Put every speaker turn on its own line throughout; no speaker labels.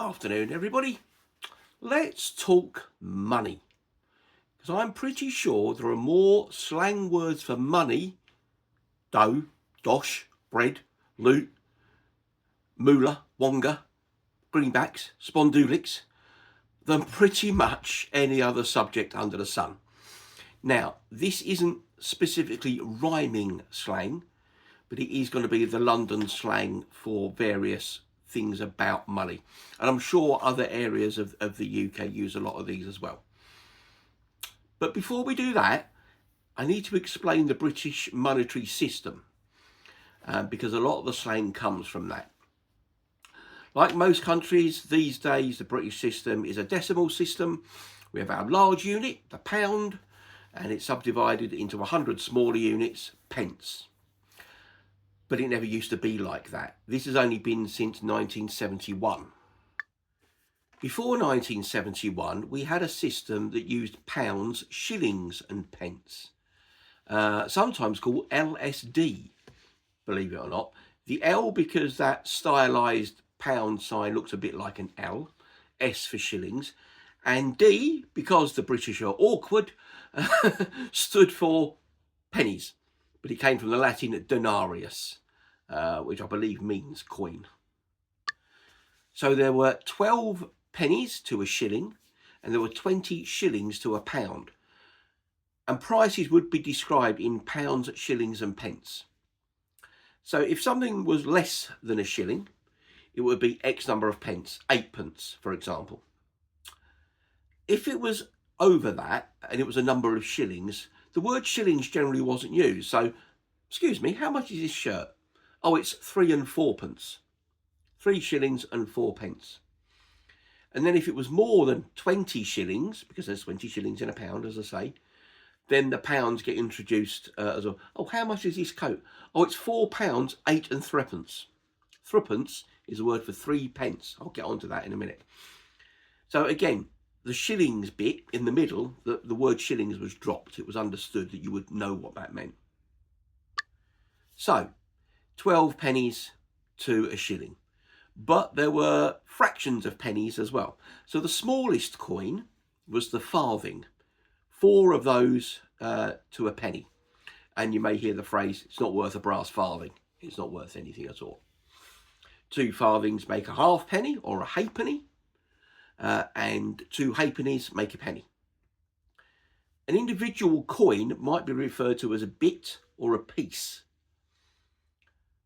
Afternoon, everybody. Let's talk money. Because I'm pretty sure there are more slang words for money, dough, dosh, bread, loot, moolah, wonga, greenbacks, spondoolics, than pretty much any other subject under the sun. Now, this isn't specifically rhyming slang, but it is going to be the London slang for various things about money. And I'm sure other areas of the UK use a lot of these as well. But before we do that, I need to explain the British monetary system because a lot of the slang comes from that. Like most countries these days, the British system is a decimal system. We have our large unit, the pound, and it's subdivided into 100 smaller units, pence. But it never used to be like that. This has only been since 1971. Before 1971, we had a system that used pounds, shillings and pence, sometimes called LSD, believe it or not. The L because that stylised pound sign looks a bit like an L, S for shillings, and D because the British are awkward, stood for pennies, but it came from the Latin denarius, which I believe means coin. So there were 12 pennies to a shilling, and there were 20 shillings to a pound. And prices would be described in pounds, shillings and pence. So if something was less than a shilling, it would be X number of pence, 8 pence, for example. If it was over that, and it was a number of shillings, the word shillings generally wasn't used. So, excuse me, how much is this shirt? Oh, it's 3 and 4 pence. 3 shillings and 4 pence. And then if it was more than 20 shillings, because there's 20 shillings in a pound, as I say, then the pounds get introduced as well. Oh, how much is this coat? Oh, it's £4, 8 and threepence. Threepence is a word for 3 pence. I'll get onto that in a minute. So again, the shillings bit in the middle, the word shillings was dropped. It was understood that you would know what that meant. So 12 pennies to a shilling. But there were fractions of pennies as well. So the smallest coin was the farthing. 4 of those to a penny. And you may hear the phrase, it's not worth a brass farthing. It's not worth anything at all. 2 farthings make a halfpenny or a halfpenny. And 2 halfpennies make a penny. An individual coin might be referred to as a bit or a piece.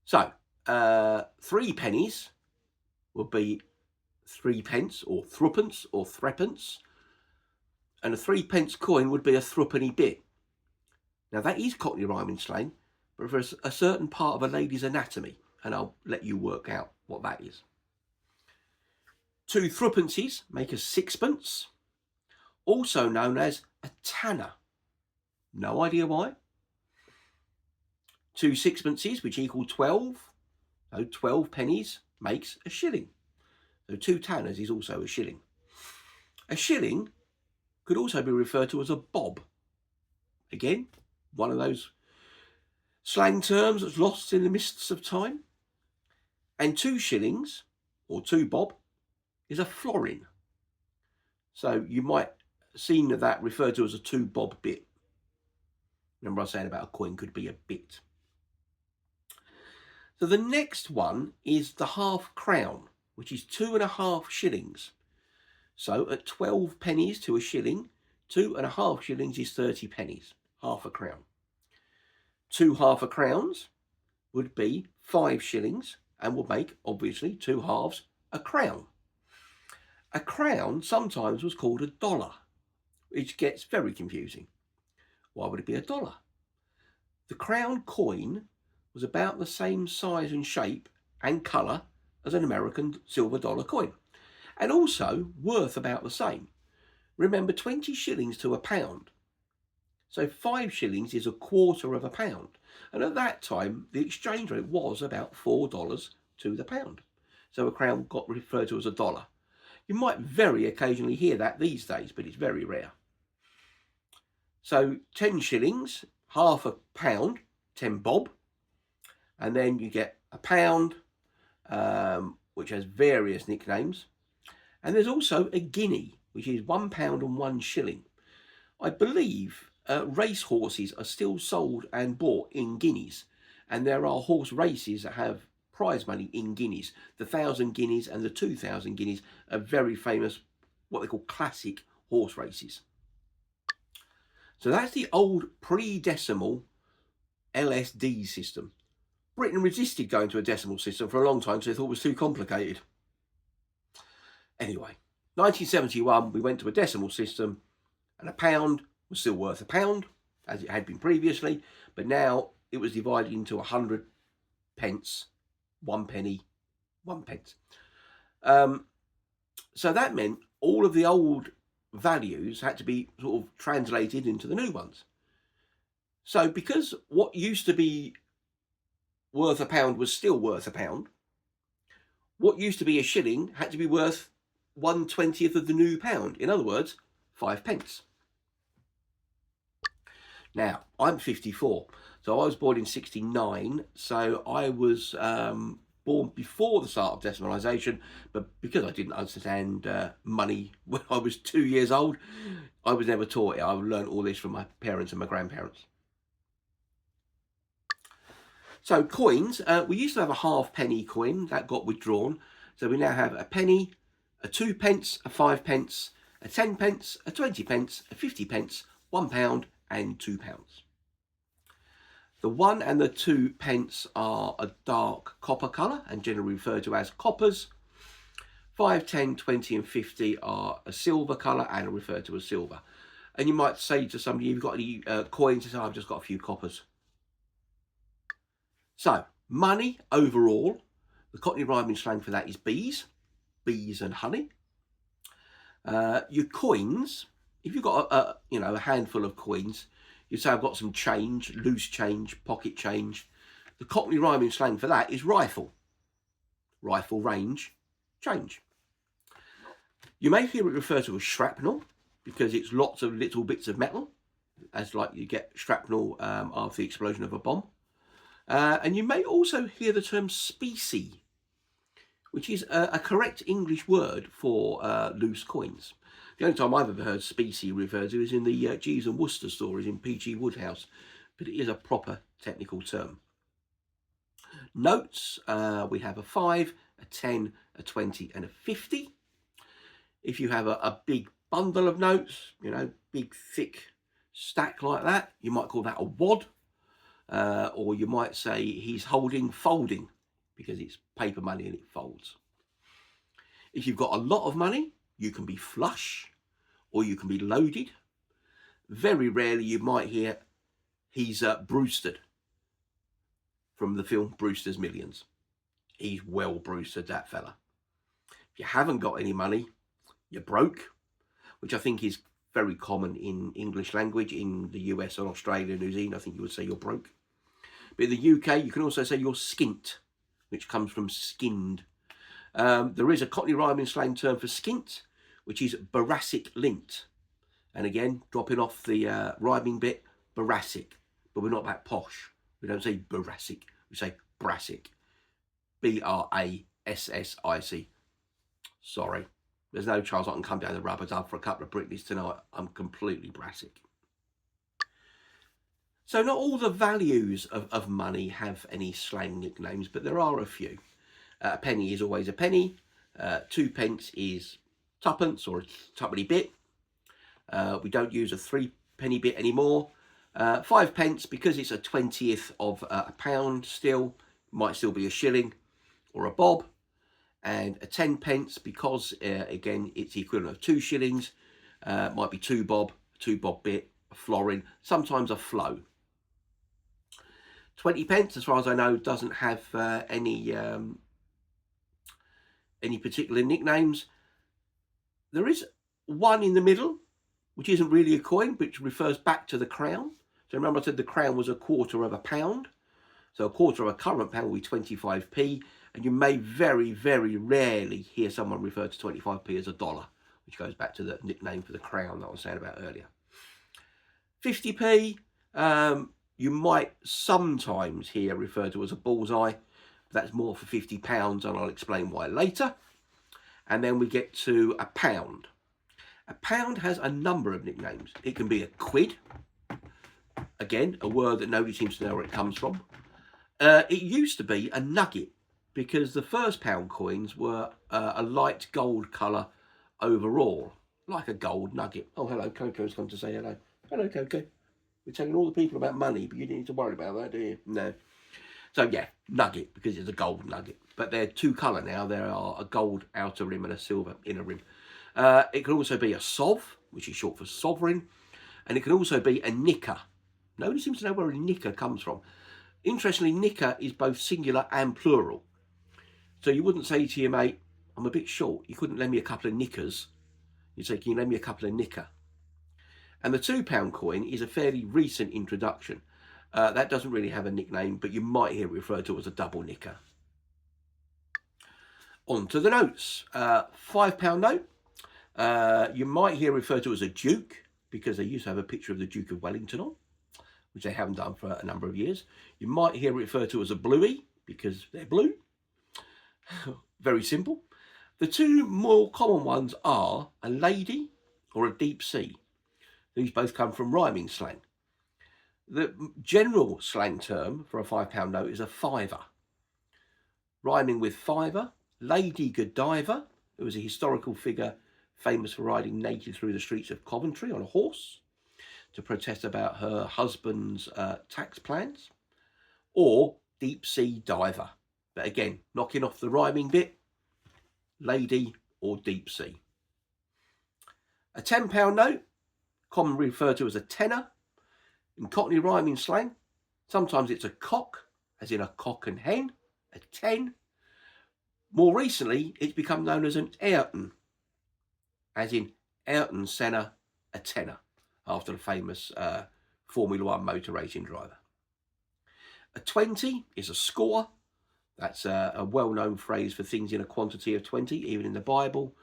So 3 pennies would be 3 pence or threepence or threepence, and a 3 pence coin would be a threepenny bit. Now that is Cockney rhyming slang, but for a certain part of a lady's anatomy, and I'll let you work out what that is. 2 threepences make a sixpence, also known as a tanner. No idea why. 2 sixpences, which equal 12, so 12 pennies makes a shilling. So 2 tanners is also a shilling. A shilling could also be referred to as a bob. Again, one of those slang terms that's lost in the mists of time. And 2 shillings, or 2 bob, is a florin. So you might have seen that referred to as a 2 bob bit. Remember I was saying about a coin could be a bit. So the next one is the half crown, which is 2.5 shillings. So at 12 pennies to a shilling, 2.5 shillings is 30 pennies, half a crown. 2 half a crowns would be 5 shillings and would make, obviously, 2 halves a crown. A crown sometimes was called a dollar, which gets very confusing. Why would it be a dollar? The crown coin was about the same size and shape and colour as an American silver dollar coin, and also worth about the same. Remember, 20 shillings to a pound. So 5 shillings is a quarter of a pound. And at that time, the exchange rate was about $4 to the pound. So a crown got referred to as a dollar. You might very occasionally hear that these days, but it's very rare. So 10 shillings, half a pound, 10 bob. And then you get a pound, which has various nicknames. And there's also a guinea, which is £1 and 1 shilling. I believe race horses are still sold and bought in guineas, and there are horse races that have prize money in guineas. The 1,000 guineas and the 2,000 guineas are very famous, what they call classic horse races. So that's the old pre-decimal LSD system. Britain resisted going to a decimal system for a long time, so they thought it was too complicated. Anyway, 1971, we went to a decimal system, and a pound was still worth a pound, as it had been previously, but now it was divided into 100 pence, 1 penny, 1 pence. So that meant all of the old values had to be sort of translated into the new ones. So because what used to be worth a pound was still worth a pound, what used to be a shilling had to be worth 1/20th of the new pound. In other words, 5 pence. Now, I'm 54, so I was born in 69, so I was born before the start of decimalisation, but because I didn't understand money when I was 2 years old, I was never taught it. I learned all this from my parents and my grandparents. So coins, we used to have a half-penny coin that got withdrawn, so we now have a penny, a 2 pence, a 5 pence, a 10 pence, a 20 pence, a 50 pence, £1 and £2. The 1 and the 2 pence are a dark copper colour and generally referred to as coppers. 5, 10, 20 and 50 are a silver colour and are referred to as silver. And you might say to somebody, you've got any coins? They say, I've just got a few coppers. So, money overall, the Cockney rhyming slang for that is bees and honey. Your coins, if you've got a handful of coins, you say I've got some change, loose change, pocket change. The Cockney rhyming slang for that is rifle range, change. You may hear it referred to as shrapnel because it's lots of little bits of metal, as like you get shrapnel after the explosion of a bomb. And you may also hear the term specie, which is a correct English word for loose coins. The only time I've ever heard specie referred to is in the Jeeves and Wooster stories in P.G. Wodehouse, but it is a proper technical term. Notes, we have a 5, a 10, a 20 and a 50. If you have a big bundle of notes, big thick stack like that, you might call that a wad, or you might say he's holding folding because it's paper money and it folds. If you've got a lot of money, you can be flush or you can be loaded. Very rarely you might hear he's Brewstered from the film Brewster's Millions. He's well Brewstered, that fella. If you haven't got any money, you're broke, which I think is very common in English language. In the US and Australia and New Zealand, I think you would say you're broke. But in the UK, you can also say you're skint, which comes from skinned. There is a Cockney rhyming slang term for skint, which is boracic lint. And again, dropping off the rhyming bit, boracic. But we're not that posh. We don't say boracic, we say brassic. B-R-A-S-S-I-C. Sorry. There's no chance I can come down the rubber dub for a couple of Britneys tonight. I'm completely brassic. So not all the values of money have any slang nicknames, but there are a few. A penny is always a penny. 2 pence is tuppence or a tuppenny bit. We don't use a 3 penny bit anymore. 5 pence, because it's a 20th of a pound still, might still be a shilling or a bob. And a 10 pence, because again it's the equivalent of 2 shillings, might be 2 bob bit, a florin, sometimes a flow. 20 pence, as far as I know, doesn't have any particular nicknames. There is one in the middle, which isn't really a coin, which refers back to the crown. So remember I said the crown was a quarter of a pound. So a quarter of a current pound will be 25p. And you may very, very rarely hear someone refer to 25p as a dollar, which goes back to the nickname for the crown that I was saying about earlier. 50p, you might sometimes hear referred to as a bullseye. That's more for £50, and I'll explain why later. And then we get to a pound. A pound has a number of nicknames. It can be a quid. Again, a word that nobody seems to know where it comes from. It used to be a nugget because the first pound coins were a light gold colour overall, like a gold nugget. Oh, hello, Coco's come to say hello. Hello, Coco. We're telling all the people about money, but you didn't need to worry about that, do you? No. So, yeah, nugget, because it's a gold nugget. But they're two colour now. There are a gold outer rim and a silver inner rim. It can also be a sov, which is short for sovereign. And it can also be a nicker. Nobody seems to know where a nicker comes from. Interestingly, nicker is both singular and plural. So you wouldn't say to your mate, I'm a bit short, you couldn't lend me a couple of knickers. You'd say, can you lend me a couple of nicker? And the £2 coin is a fairly recent introduction. That doesn't really have a nickname, but you might hear it referred to as a double nicker. On to the notes. £5 note. You might hear referred to as a duke, because they used to have a picture of the Duke of Wellington on, which they haven't done for a number of years. You might hear it referred to as a bluey, because they're blue. Very simple. The two more common ones are a lady or a deep sea. These both come from rhyming slang. The general slang term for a £5 note is a fiver. Rhyming with fiver, Lady Godiva, who was a historical figure famous for riding naked through the streets of Coventry on a horse to protest about her husband's tax plans. Or deep sea diver. But again, knocking off the rhyming bit, lady or deep sea. A £10 note, commonly referred to as a tenner. In Cockney rhyming slang, sometimes it's a cock, as in a cock and hen, a 10. More recently, it's become known as an Ayrton, as in Ayrton Senna, a tenner, after the famous Formula One motor racing driver. A 20 is a score. That's a well-known phrase for things in a quantity of 20, even in the Bible.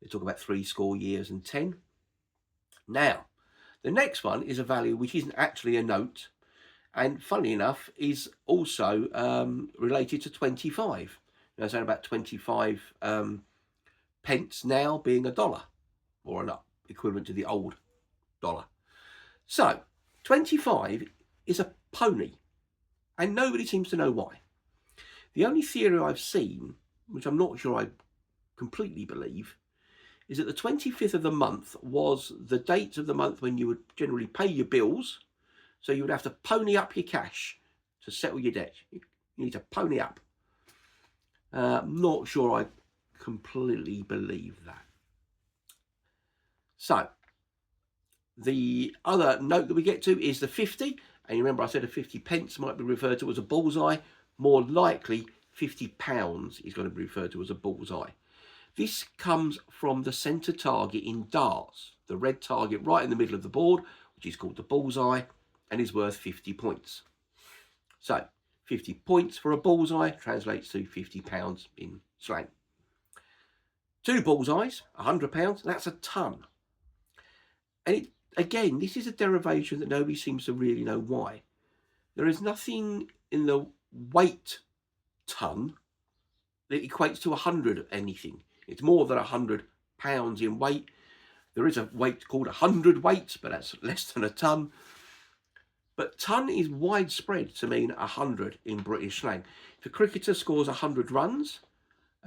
They talk about 70 years and 10. Now, the next one is a value which isn't actually a note, and funnily enough, is also related to 25. Now, so about 25 pence now being a dollar, or an equivalent to the old dollar. So, 25 is a pony, and nobody seems to know why. The only theory I've seen, which I'm not sure I completely believe, is that the 25th of the month was the date of the month when you would generally pay your bills. So you would have to pony up your cash to settle your debt. You need to pony up. Not sure I completely believe that. So the other note that we get to is the 50. And you remember I said a 50 pence might be referred to as a bullseye. More likely, £50 is going to be referred to as a bullseye. This comes from the centre target in darts, the red target right in the middle of the board, which is called the bullseye, and is worth 50 points. So, 50 points for a bullseye translates to £50 in slang. Two bullseyes, £100, that's a ton. And again, this is a derivation that nobody seems to really know why. There is nothing in the weight ton that equates to 100 anything. It's more than 100 pounds in weight. There is a weight called 100 weight, but that's less than a ton. But ton is widespread to mean 100 in British slang. If a cricketer scores 100 runs,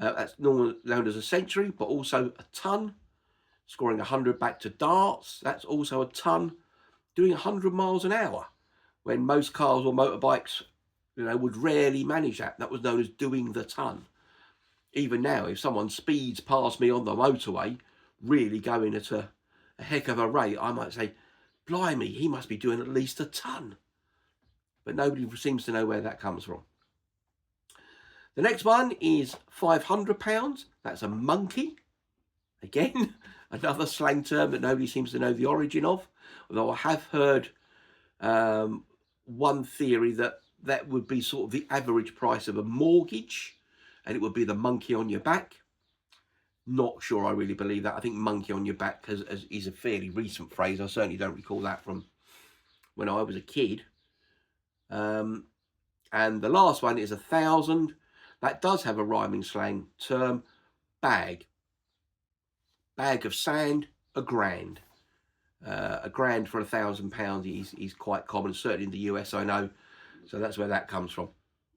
that's normally known as a century, but also a ton. Scoring 100 back to darts, that's also a ton. Doing 100 miles an hour, when most cars or motorbikes, would rarely manage that. That was known as doing the ton. Even now, if someone speeds past me on the motorway, really going at a heck of a rate, I might say, blimey, he must be doing at least a ton. But nobody seems to know where that comes from. The next one is £500. That's a monkey. Again, another slang term that nobody seems to know the origin of. Although I have heard one theory that would be sort of the average price of a mortgage, and it would be the monkey on your back. Not sure I really believe that. I think monkey on your back is a fairly recent phrase. I certainly don't recall that from when I was a kid. And the last one is 1,000. That does have a rhyming slang term, bag. bag of sand, £1,000. £1,000 for £1,000 is quite common, certainly in the US, I know. So that's where that comes from.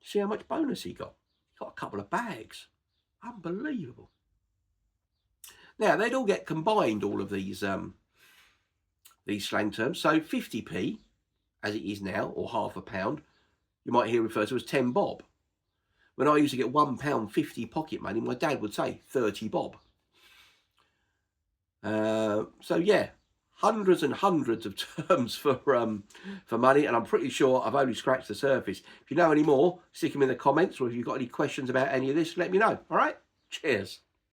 See how much bonus he got? He got a couple of bags. Unbelievable. Now, they'd all get combined, all of these slang terms. So 50p, as it is now, or half a pound, you might hear referred to as 10 bob. When I used to get £1.50 pocket money, my dad would say 30 bob. So yeah, hundreds and hundreds of terms for money, and I'm pretty sure I've only scratched the surface. If you know any more, stick them in the comments, or if you've got any questions about any of this, let me know. All right, cheers.